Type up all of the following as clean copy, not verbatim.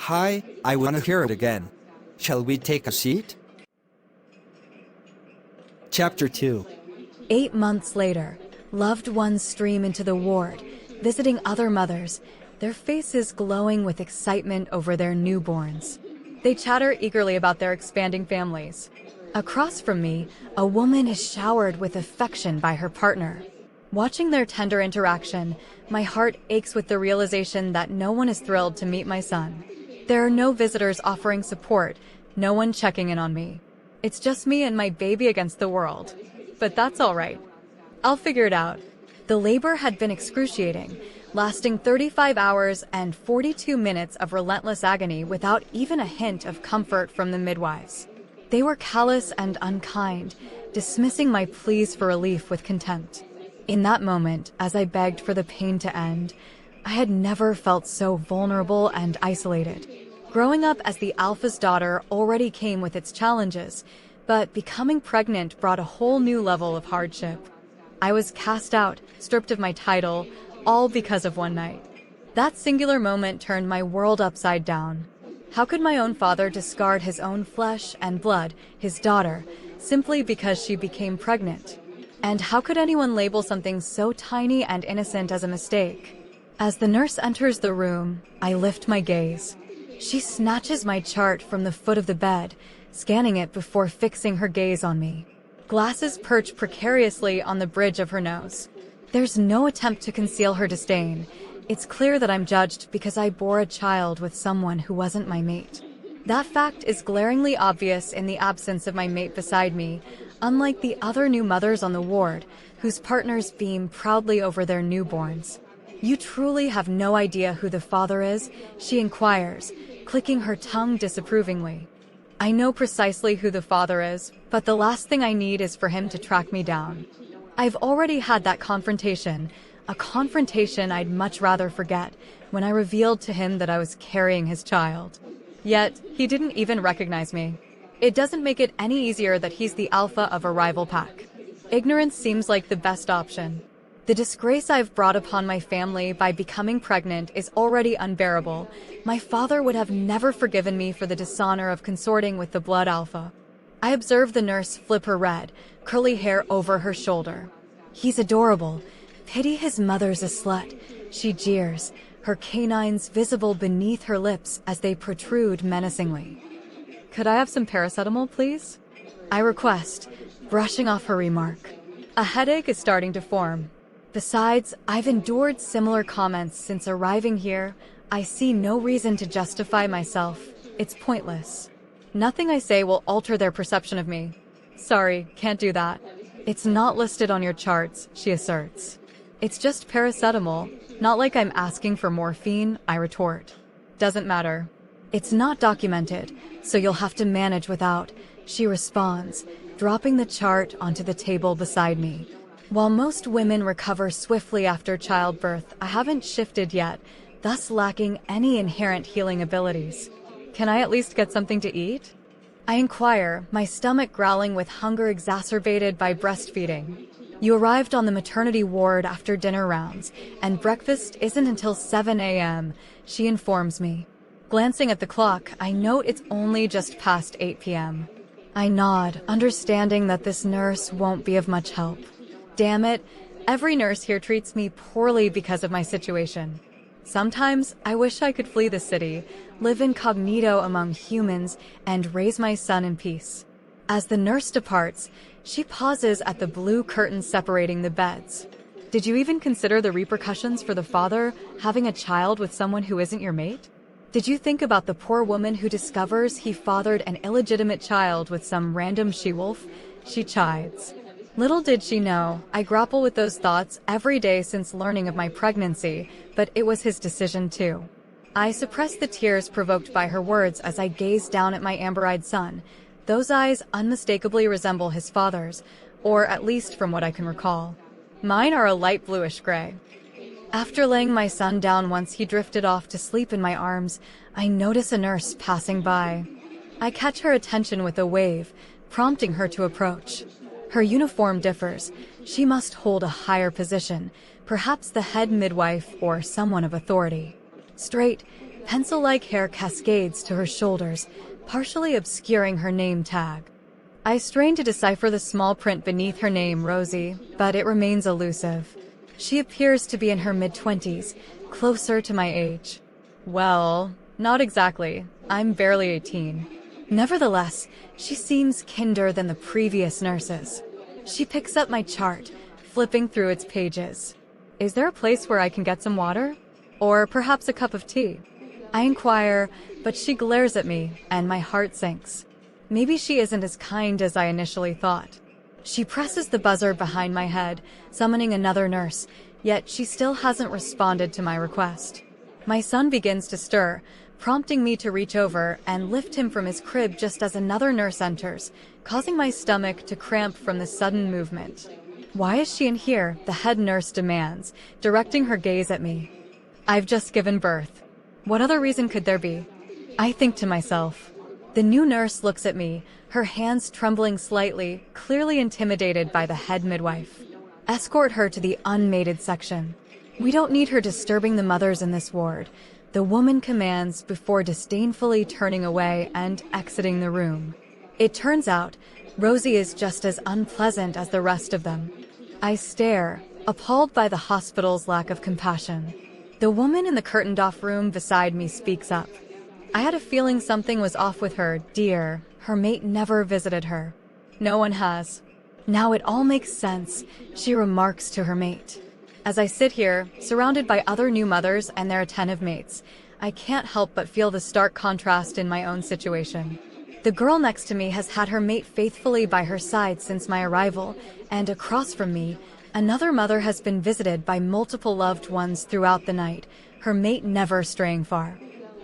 Hi, I wanna hear it again. Shall we take a seat? Chapter 2. 8 months later, loved ones stream into the ward, visiting other mothers, their faces glowing with excitement over their newborns. They chatter eagerly about their expanding families. Across from me, a woman is showered with affection by her partner. Watching their tender interaction, my heart aches with the realization that no one is thrilled to meet my son. There are no visitors offering support, no one checking in on me. It's just me and my baby against the world. But that's all right. I'll figure it out. The labor had been excruciating, lasting 35 hours and 42 minutes of relentless agony without even a hint of comfort from the midwives. They were callous and unkind, dismissing my pleas for relief with contempt. In that moment, as I begged for the pain to end, I had never felt so vulnerable and isolated. Growing up as the alpha's daughter already came with its challenges, but becoming pregnant brought a whole new level of hardship. I was cast out, stripped of my title, all because of one night. That singular moment turned my world upside down. How could my own father discard his own flesh and blood, his daughter, simply because she became pregnant? And how could anyone label something so tiny and innocent as a mistake? As the nurse enters the room, I lift my gaze. She snatches my chart from the foot of the bed, scanning it before fixing her gaze on me. Glasses perch precariously on the bridge of her nose. There's no attempt to conceal her disdain. It's clear that I'm judged because I bore a child with someone who wasn't my mate. That fact is glaringly obvious in the absence of my mate beside me, unlike the other new mothers on the ward, whose partners beam proudly over their newborns. "You truly have no idea who the father is?" she inquires, clicking her tongue disapprovingly. I know precisely who the father is, but the last thing I need is for him to track me down. I've already had that confrontation, a confrontation I'd much rather forget, when I revealed to him that I was carrying his child. Yet, he didn't even recognize me. It doesn't make it any easier that he's the alpha of a rival pack. Ignorance seems like the best option. The disgrace I've brought upon my family by becoming pregnant is already unbearable. My father would have never forgiven me for the dishonor of consorting with the blood alpha. I observe the nurse flip her red, curly hair over her shoulder. "He's adorable. Pity his mother's a slut," she jeers, her canines visible beneath her lips as they protrude menacingly. "Could I have some paracetamol, please?" I request, brushing off her remark. A headache is starting to form. Besides, I've endured similar comments since arriving here. I see no reason to justify myself. It's pointless. Nothing I say will alter their perception of me. "Sorry, can't do that." "It's not listed on your charts," she asserts. "It's just paracetamol, not like I'm asking for morphine," I retort. "Doesn't matter." "It's not documented, so you'll have to manage without," she responds, dropping the chart onto the table beside me. While most women recover swiftly after childbirth, I haven't shifted yet, thus lacking any inherent healing abilities. "Can I at least get something to eat?" I inquire, my stomach growling with hunger exacerbated by breastfeeding. "You arrived on the maternity ward after dinner rounds, and breakfast isn't until 7 a.m., she informs me. Glancing at the clock, I note it's only just past 8 p.m. I nod, understanding that this nurse won't be of much help. Damn it, every nurse here treats me poorly because of my situation. Sometimes I wish I could flee the city, live incognito among humans, and raise my son in peace. As the nurse departs, she pauses at the blue curtain separating the beds. "Did you even consider the repercussions for the father having a child with someone who isn't your mate? Did you think about the poor woman who discovers he fathered an illegitimate child with some random she-wolf?" She chides. Little did she know, I grapple with those thoughts every day since learning of my pregnancy, but it was his decision too. I suppress the tears provoked by her words as I gaze down at my amber-eyed son. Those eyes unmistakably resemble his father's, or at least from what I can recall. Mine are a light bluish gray. After laying my son down once he drifted off to sleep in my arms, I notice a nurse passing by. I catch her attention with a wave, prompting her to approach. Her uniform differs. She must hold a higher position, perhaps the head midwife or someone of authority. Straight, Pencil-like hair cascades to her shoulders, partially obscuring her name tag. I strain to decipher the small print beneath her name, Rosie, but it remains elusive. She appears to be in her mid-20s, closer to my age. Well, not exactly. I'm barely 18. Nevertheless, she seems kinder than the previous nurses. She picks up my chart, flipping through its pages. Is there a place where I can get some water? Or perhaps a cup of tea? I inquire, but she glares at me, and my heart sinks. Maybe she isn't as kind as I initially thought. She presses the buzzer behind my head, summoning another nurse, yet she still hasn't responded to my request. My son begins to stir, prompting me to reach over and lift him from his crib just as another nurse enters, causing my stomach to cramp from the sudden movement. Why is she in here? The head nurse demands, directing her gaze at me. I've just given birth. What other reason could there be? I think to myself. The new nurse looks at me, her hands trembling slightly, clearly intimidated by the head midwife. Escort her to the unmated section. We don't need her disturbing the mothers in this ward, the woman commands before disdainfully turning away and exiting the room. It turns out, Rosie is just as unpleasant as the rest of them. I stare, appalled by the hospital's lack of compassion. The woman in the curtained-off room beside me speaks up. I had a feeling something was off with her, dear. Her mate never visited her. No one has. Now it all makes sense, she remarks to her mate. As I sit here, surrounded by other new mothers and their attentive mates, I can't help but feel the stark contrast in my own situation. The girl next to me has had her mate faithfully by her side since my arrival, and across from me, another mother has been visited by multiple loved ones throughout the night, her mate never straying far.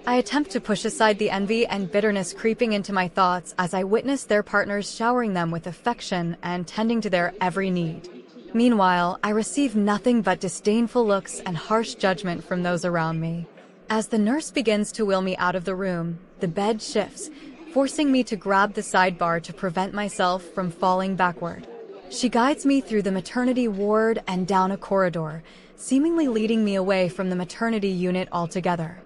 I attempt to push aside the envy and bitterness creeping into my thoughts as I witness their partners showering them with affection and tending to their every need. Meanwhile, I receive nothing but disdainful looks and harsh judgment from those around me. As the nurse begins to wheel me out of the room, the bed shifts, forcing me to grab the sidebar to prevent myself from falling backward. She guides me through the maternity ward and down a corridor, seemingly leading me away from the maternity unit altogether.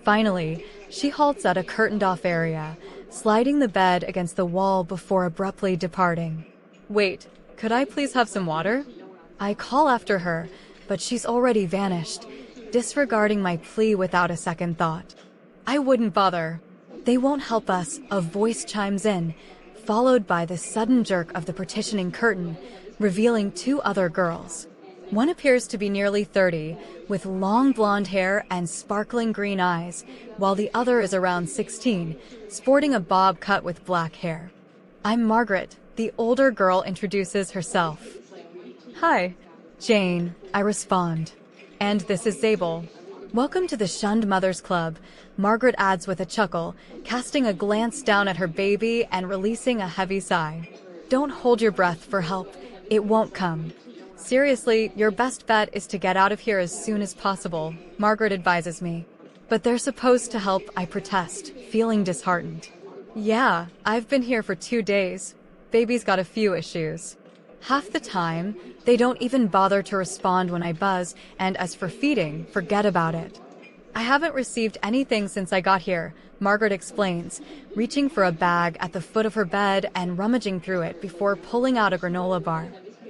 Finally, she halts at a curtained-off area, sliding the bed against the wall before abruptly departing. Wait, could I please have some water? I call after her, but she's already vanished, disregarding my plea without a second thought. I wouldn't bother. They won't help us, a voice chimes in, followed by the sudden jerk of the partitioning curtain, revealing two other girls. One appears to be nearly 30, with long blonde hair and sparkling green eyes, while the other is around 16, sporting a bob cut with black hair. I'm Margaret, the older girl introduces herself. Hi, Jane, I respond. And this is Zabel. Welcome to the Shunned Mothers Club, Margaret adds with a chuckle, casting a glance down at her baby and releasing a heavy sigh. Don't hold your breath for help, it won't come. Seriously, your best bet is to get out of here as soon as possible, Margaret advises me. But they're supposed to help, I protest, feeling disheartened. Yeah, I've been here for 2 days. Baby's got a few issues. Half the time, they don't even bother to respond when I buzz, and as for feeding, forget about it. I haven't received anything since I got here, Margaret explains, reaching for a bag at the foot of her bed and rummaging through it before pulling out a granola bar.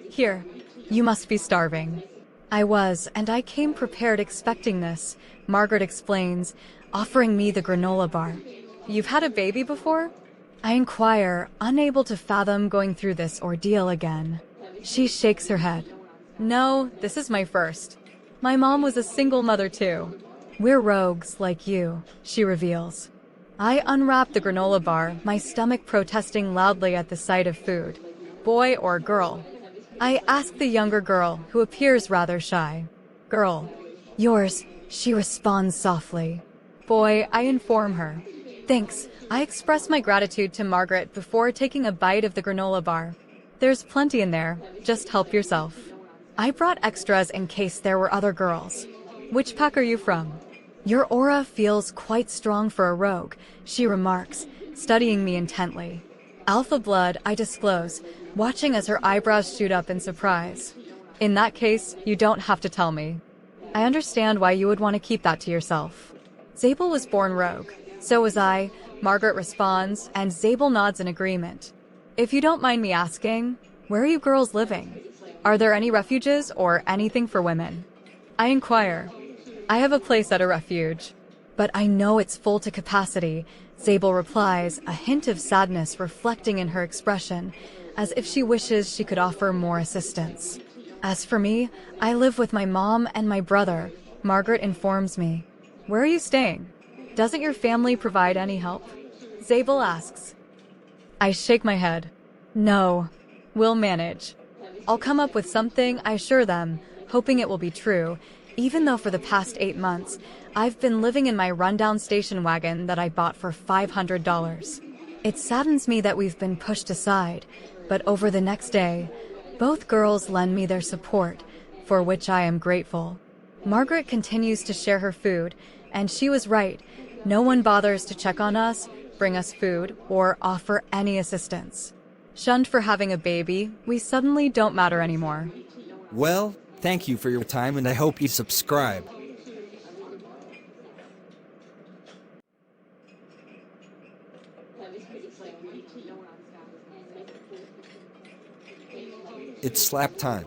Here. You must be starving. I was, and I came prepared expecting this, Margaret explains, offering me the granola bar. You've had a baby before? I inquire, unable to fathom going through this ordeal again. She shakes her head. No, this is my first. My mom was a single mother too. We're rogues like you, she reveals. I unwrap the granola bar, my stomach protesting loudly at the sight of food. Boy or girl? I ask the younger girl, who appears rather shy. Girl. Yours, she responds softly. Boy, I inform her. Thanks, I express my gratitude to Margaret before taking a bite of the granola bar. There's plenty in there, just help yourself. I brought extras in case there were other girls. Which pack are you from? Your aura feels quite strong for a rogue, she remarks, studying me intently. Alpha blood, I disclose, watching as her eyebrows shoot up in surprise. In that case, you don't have to tell me. I understand why you would want to keep that to yourself. Zabel was born rogue. So was I. Margaret responds, and Zabel nods in agreement. If you don't mind me asking, where are you girls living? Are there any refuges or anything for women? I inquire. I have a place at a refuge. But I know it's full to capacity, Zabel replies, a hint of sadness reflecting in her expression, as if she wishes she could offer more assistance. As for me, I live with my mom and my brother, Margaret informs me. Where are you staying? Doesn't your family provide any help? Zabel asks. I shake my head. No, we'll manage. I'll come up with something, I assure them, hoping it will be true, even though for the past 8 months, I've been living in my rundown station wagon that I bought for $500. It saddens me that we've been pushed aside, but over the next day, both girls lend me their support, for which I am grateful. Margaret continues to share her food, and she was right. No one bothers to check on us, bring us food, or offer any assistance. Shunned for having a baby, we suddenly don't matter anymore. Well, thank you for your time and I hope you subscribe. It's slap time.